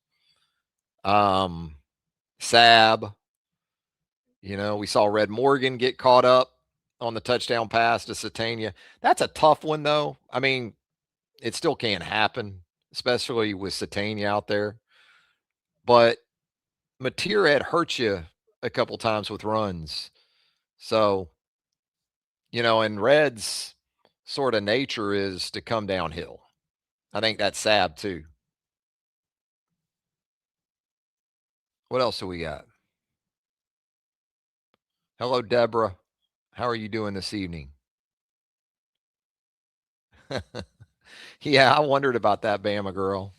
Sab, we saw Red Morgan get caught up on the touchdown pass to Satania. That's a tough one, though. I mean, it still can't happen, especially with Satania out there. But Mateer had hurt you a couple times with runs. So, and Red's sort of nature is to come downhill. I think that's Sab, too. What else do we got? Hello, Deborah. How are you doing this evening? Yeah, I wondered about that Bama girl.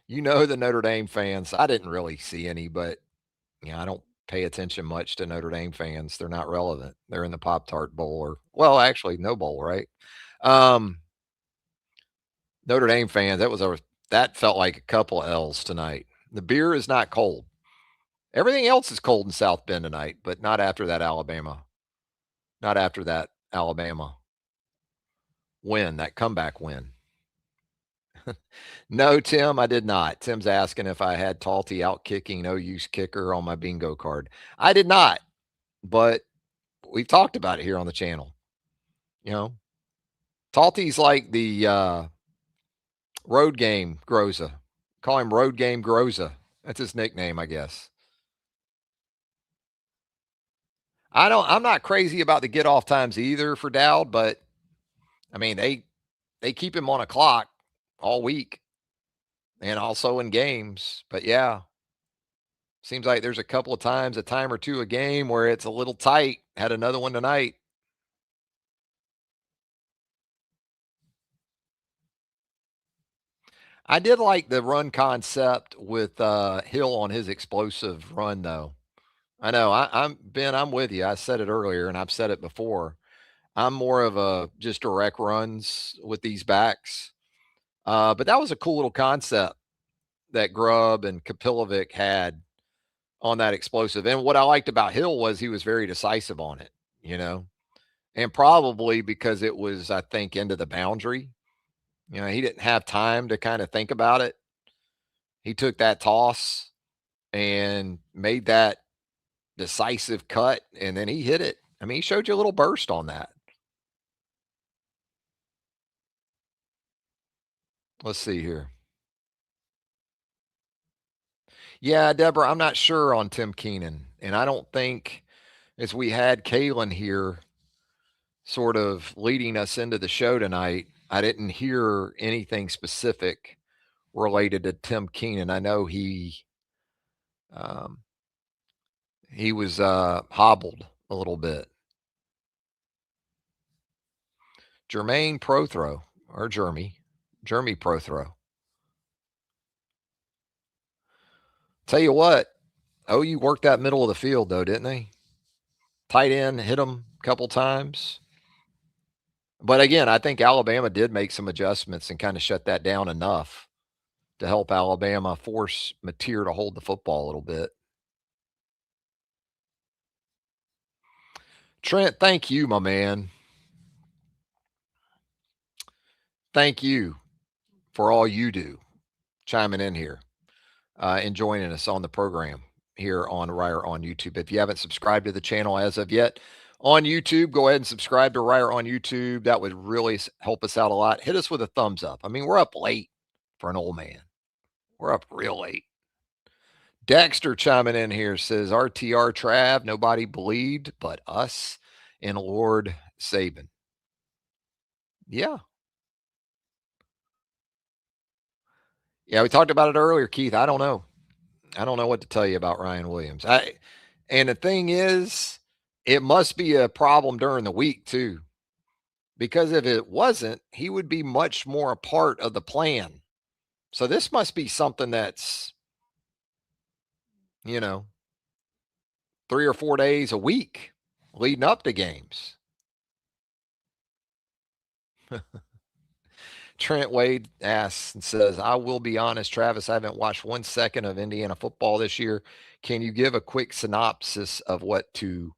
The Notre Dame fans. I didn't really see any, but I don't pay attention much to Notre Dame fans. They're not relevant. They're in the Pop-Tart Bowl well, actually, no bowl, right? Notre Dame fans, that felt like a couple L's tonight. The beer is not cold. Everything else is cold in South Bend tonight, but not after that Alabama. Not after that Alabama win, that comeback win. No, Tim, I did not. Tim's asking if I had Talty out kicking no use kicker on my bingo card. I did not, but we've talked about it here on the channel. Talty's like the road game Groza. Call him road game Groza. That's his nickname, I guess. I'm not crazy about the get off times either for Dowd, but I mean they keep him on a clock all week and also in games. But yeah, seems like there's a couple of times, a time or two a game where it's a little tight. Had another one tonight. I did like the run concept with Hill on his explosive run, though. I know I'm Ben. I'm with you. I said it earlier, and I've said it before. I'm more of a just direct runs with these backs. But that was a cool little concept that Grubb and Kapilovic had on that explosive. And what I liked about Hill was he was very decisive on it, and probably because it was, I think, into the boundary. He didn't have time to kind of think about it. He took that toss and made that decisive cut, and then he hit it. I mean, he showed you a little burst on that. Let's see here. Yeah, Deborah, I'm not sure on Tim Keenan. And I don't think, as we had Kalen here sort of leading us into the show tonight, I didn't hear anything specific related to Tim Keenan. I know he was hobbled a little bit. Jermaine Prothrow, or Jeremy Prothrow. Tell you what, OU worked that middle of the field, though, didn't they? Tight end hit him a couple times. But again, I think Alabama did make some adjustments and kind of shut that down enough to help Alabama force Mateer to hold the football a little bit. Trent, thank you, my man. thank you for all you do, chiming in here and joining us on the program here on Reier on YouTube. If you haven't subscribed to the channel as of yet on YouTube, go ahead and subscribe to Reier on YouTube. That would really help us out a lot. Hit us with a thumbs up. I mean, we're up late for an old man. We're up real late. Dexter chiming in here says, RTR Trav, nobody believed but us and Lord Saban. Yeah. Yeah, we talked about it earlier, Keith. I don't know. I don't know what to tell you about Ryan Williams. And the thing is, it must be a problem during the week too. Because if it wasn't, he would be much more a part of the plan. So this must be something that's, 3 or 4 days a week leading up to games. Trent Wade asks and says, I will be honest, Travis, I haven't watched 1 second of Indiana football this year. Can you give a quick synopsis of what to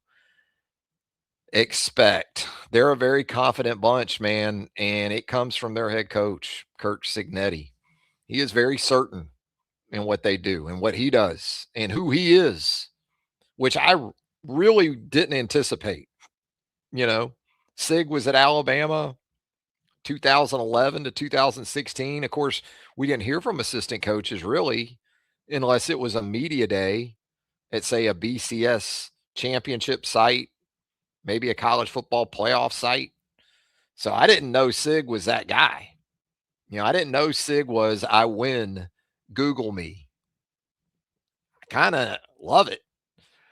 expect? They're a very confident bunch, man, and it comes from their head coach, Kirk Cignetti. He is very certain in what they do and what he does and who he is, which I really didn't anticipate. Sig was at Alabama 2011 to 2016. Of course, we didn't hear from assistant coaches really unless it was a media day at, say, a BCS championship site, maybe a college football playoff site. So I didn't know Sig was that guy. I didn't know Sig was, I win, Google me. I kind of love it.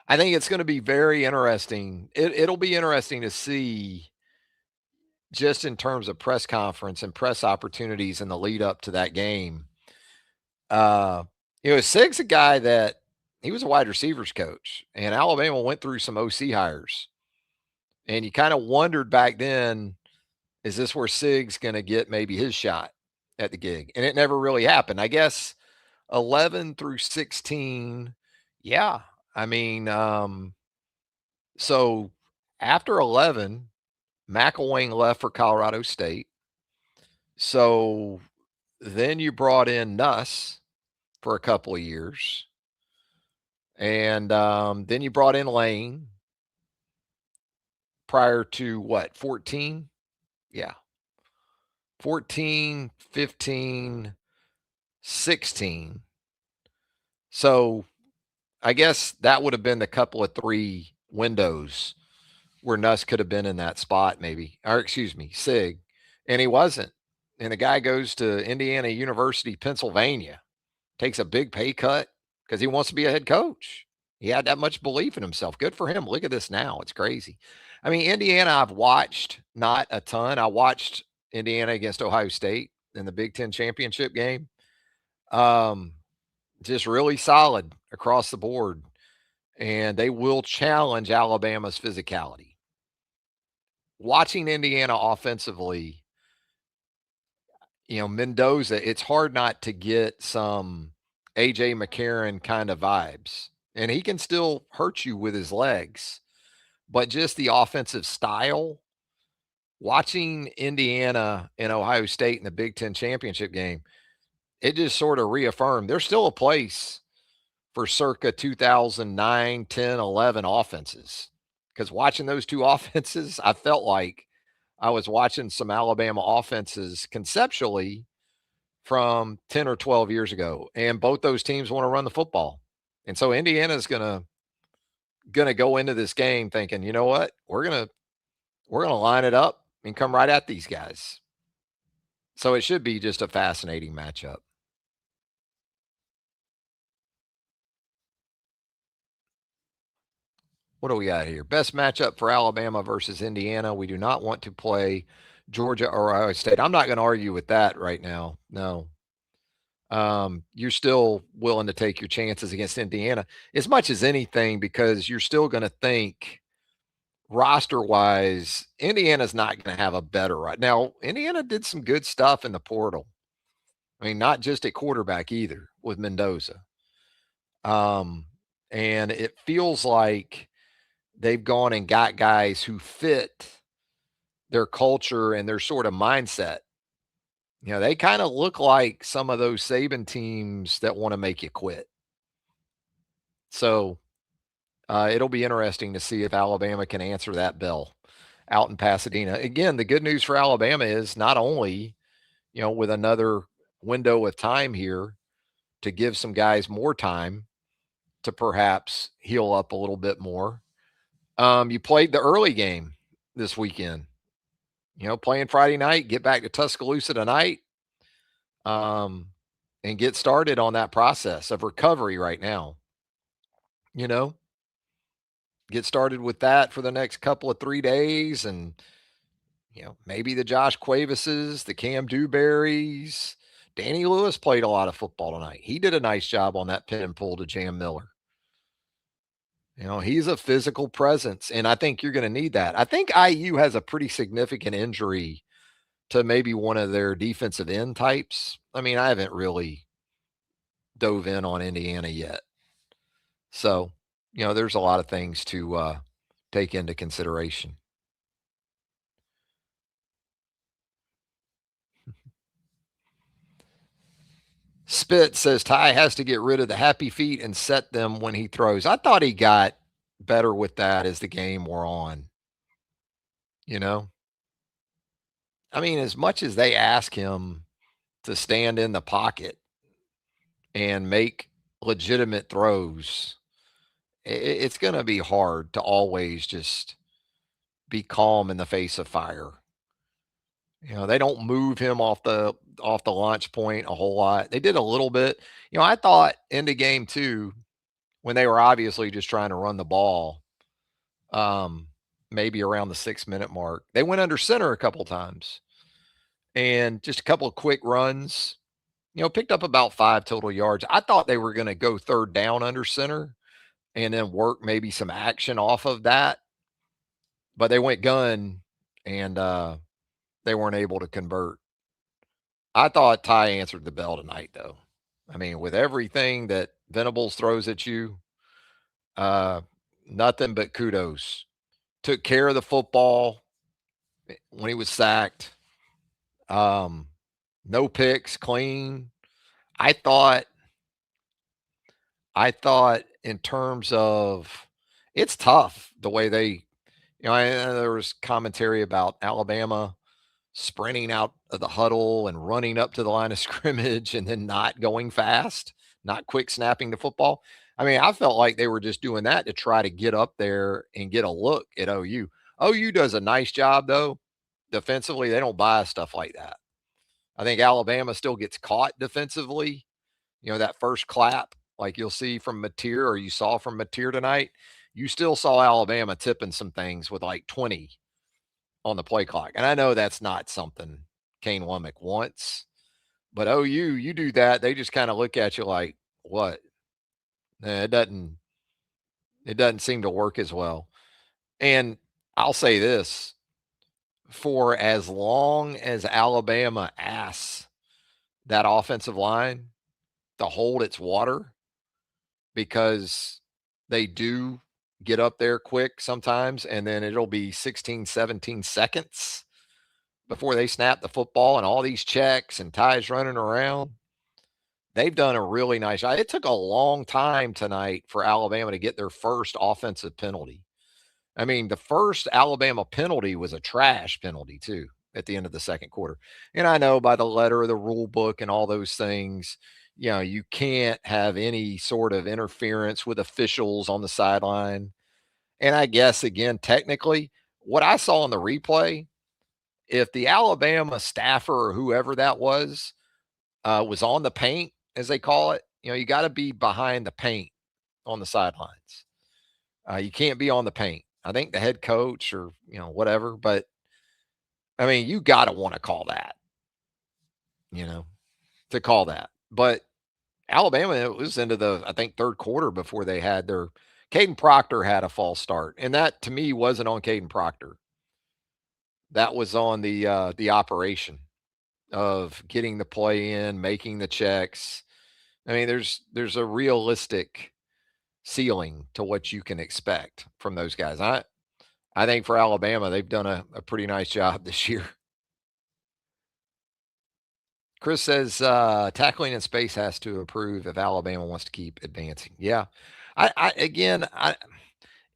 I think it's going to be very interesting. It'll be interesting to see just in terms of press conference and press opportunities in the lead up to that game. Sig's a guy that he was a wide receivers coach, and Alabama went through some OC hires. And you kind of wondered back then, is this where Sig's going to get maybe his shot at the gig? And it never really happened. I guess 11 through 16, yeah. I mean, so after 11, McElwain left for Colorado State. So then you brought in Nuss for a couple of years. And then you brought in Lane prior to what, 14? Yeah. 14, 15, 16. So I guess that would have been the couple of 3 windows where Nuss could have been in that spot maybe. Or excuse me, Sig. And he wasn't. And the guy goes to Indiana University, Pennsylvania, takes a big pay cut because he wants to be a head coach. He had that much belief in himself. Good for him. Look at this now. It's crazy. I mean, Indiana, I've watched not a ton. I watched Indiana against Ohio State in the Big Ten championship game. Just really solid across the board. And they will challenge Alabama's physicality. Watching Indiana offensively, Mendoza, it's hard not to get some A.J. McCarron kind of vibes. And he can still hurt you with his legs. But just the offensive style, watching Indiana and Ohio State in the Big Ten championship game, it just sort of reaffirmed there's still a place for circa 2009, 10, 11 offenses. Because watching those 2 offenses, I felt like I was watching some Alabama offenses conceptually from 10 or 12 years ago. And both those teams want to run the football. And so Indiana's going to go into this game thinking, you know what? We're going to line it up and come right at these guys. So it should be just a fascinating matchup. What do we got here? Best matchup for Alabama versus Indiana. We do not want to play Georgia or Ohio State. I'm not going to argue with that right now. No. You're still willing to take your chances against Indiana as much as anything because you're still going to think roster-wise, Indiana's not going to have a better right now. Indiana did some good stuff in the portal. I mean, not just at quarterback either with Mendoza. And it feels like they've gone and got guys who fit their culture and their sort of mindset. They kind of look like some of those Saban teams that want to make you quit. So it'll be interesting to see if Alabama can answer that bell out in Pasadena. Again, the good news for Alabama is not only, with another window of time here to give some guys more time to perhaps heal up a little bit more. You played the early game this weekend. Playing Friday night, get back to Tuscaloosa tonight, and get started on that process of recovery right now. Get started with that for the next couple of 3 days, and maybe the Josh Cuevases, the Cam Dewberrys. Danny Lewis played a lot of football tonight. He did a nice job on that pin and pull to Jam Miller. He's a physical presence, and I think you're going to need that. I think IU has a pretty significant injury to maybe one of their defensive end types. I mean, I haven't really dove in on Indiana yet. So, there's a lot of things to take into consideration. Spit says Ty has to get rid of the happy feet and set them when he throws. I thought he got better with that as the game wore on. I mean, as much as they ask him to stand in the pocket and make legitimate throws, it's going to be hard to always just be calm in the face of fire. They don't move him off the launch point a whole lot. They did a little bit. I thought into game 2, when they were obviously just trying to run the ball, maybe around the 6-minute mark, they went under center a couple times, and just a couple of quick runs, picked up about 5 total yards. I thought they were going to go third down under center and then work maybe some action off of that, but they went gun, and they weren't able to convert. I thought Ty answered the bell tonight, though. I mean, with everything that Venables throws at you, nothing but kudos. Took care of the football when he was sacked. No picks, clean. I thought in terms of, it's tough the way they, there was commentary about Alabama sprinting out of the huddle and running up to the line of scrimmage and then not going fast, not quick snapping the football. I mean, I felt like they were just doing that to try to get up there and get a look at OU. OU does a nice job, though. Defensively, they don't buy stuff like that. I think Alabama still gets caught defensively. That first clap, like you'll see from Mateer, or you saw from Mateer tonight, you still saw Alabama tipping some things with like 20 on the play clock. And I know that's not something Kane Womack wants, but OU, you do that, they just kind of look at you like, what? It doesn't seem to work as well. And I'll say this, for as long as Alabama asks that offensive line to hold its water, because they do get up there quick sometimes, and then it'll be 16, 17 seconds before they snap the football, and all these checks and Ty's running around. They've done a really nice job. It took a long time tonight for Alabama to get their first offensive penalty. I mean, the first Alabama penalty was a trash penalty, too, at the end of the second quarter. And I know by the letter of the rule book and all those things, you can't have any sort of interference with officials on the sideline. And I guess, again, technically, what I saw in the replay, if the Alabama staffer or whoever that was on the paint, as they call it, you got to be behind the paint on the sidelines. You can't be on the paint. I think the head coach or, whatever. But, I mean, you got to want to call that, to call that. But Alabama, it was into the, I think, third quarter before they had their – Caden Proctor had a false start. And that, to me, wasn't on Caden Proctor. That was on the operation of getting the play in, making the checks. I mean, there's a realistic ceiling to what you can expect from those guys. I think for Alabama, they've done a pretty nice job this year. Chris says tackling in space has to improve if Alabama wants to keep advancing. Yeah.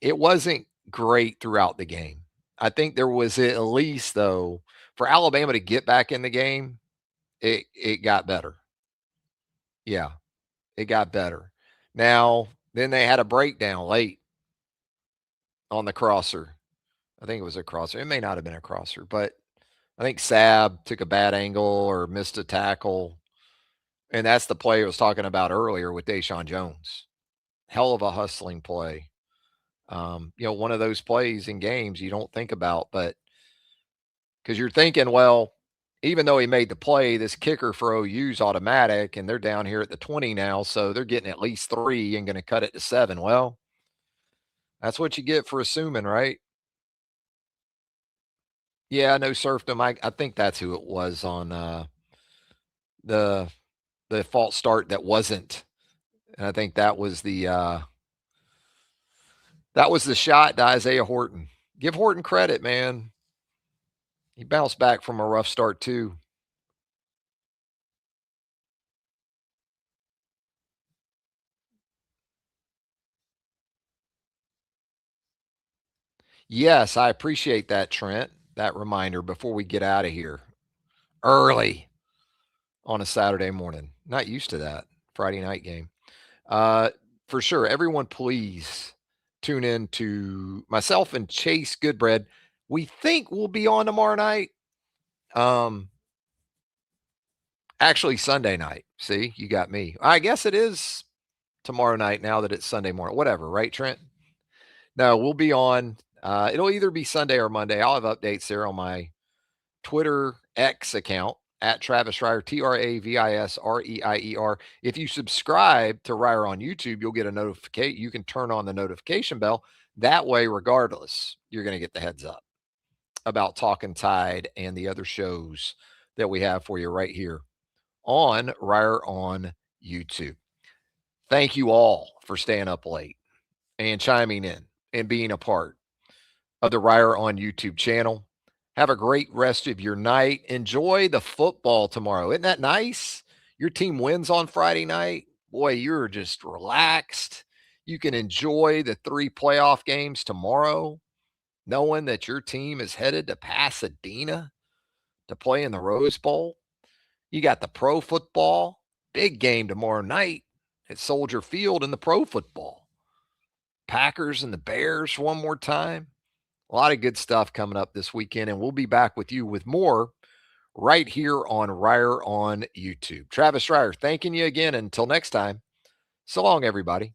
It wasn't great throughout the game. I think there was at least, though, for Alabama to get back in the game, it got better. Yeah, it got better. Now, then they had a breakdown late on the crosser. I think it was a crosser. It may not have been a crosser, but I think Sab took a bad angle or missed a tackle. And that's the play I was talking about earlier with Deshaun Jones. Hell of a hustling play. One of those plays in games you don't think about, but because you're thinking, well, even though he made the play, this kicker for OU's automatic, and they're down here at the 20 now, so they're getting at least 3 and going to cut it to 7. Well, that's what you get for assuming, right? Yeah, no serfdom. I think that's who it was on the false start that wasn't, and I think that was the shot to Isaiah Horton. Give Horton credit, man. He bounced back from a rough start too. Yes, I appreciate that, Trent. That reminder before we get out of here early on a Saturday morning. Not used to that Friday night game. For sure, everyone, please tune in to myself and Chase Goodbread. We think we'll be on tomorrow night. Actually, Sunday night. See, you got me. I guess it is tomorrow night now that it's Sunday morning. Whatever, right, Trent? No, we'll be on. It'll either be Sunday or Monday. I'll have updates there on my Twitter X account at Travis Reier, TravisReier. If you subscribe to Reier on YouTube, you'll get a notification. You can turn on the notification bell. That way, regardless, you're going to get the heads up about Talking Tide and the other shows that we have for you right here on Reier on YouTube. Thank you all for staying up late and chiming in and being a part of the Reier on YouTube channel. Have a great rest of your night. Enjoy the football tomorrow. Isn't that nice? Your team wins on Friday night. Boy, you're just relaxed. You can enjoy the 3 playoff games tomorrow, knowing that your team is headed to Pasadena to play in the Rose Bowl. You got the pro football, big game tomorrow night at Soldier Field in the pro football. Packers and the Bears one more time. A lot of good stuff coming up this weekend, and we'll be back with you with more right here on Reier on YouTube. Travis Reier, thanking you again. Until next time, so long, everybody.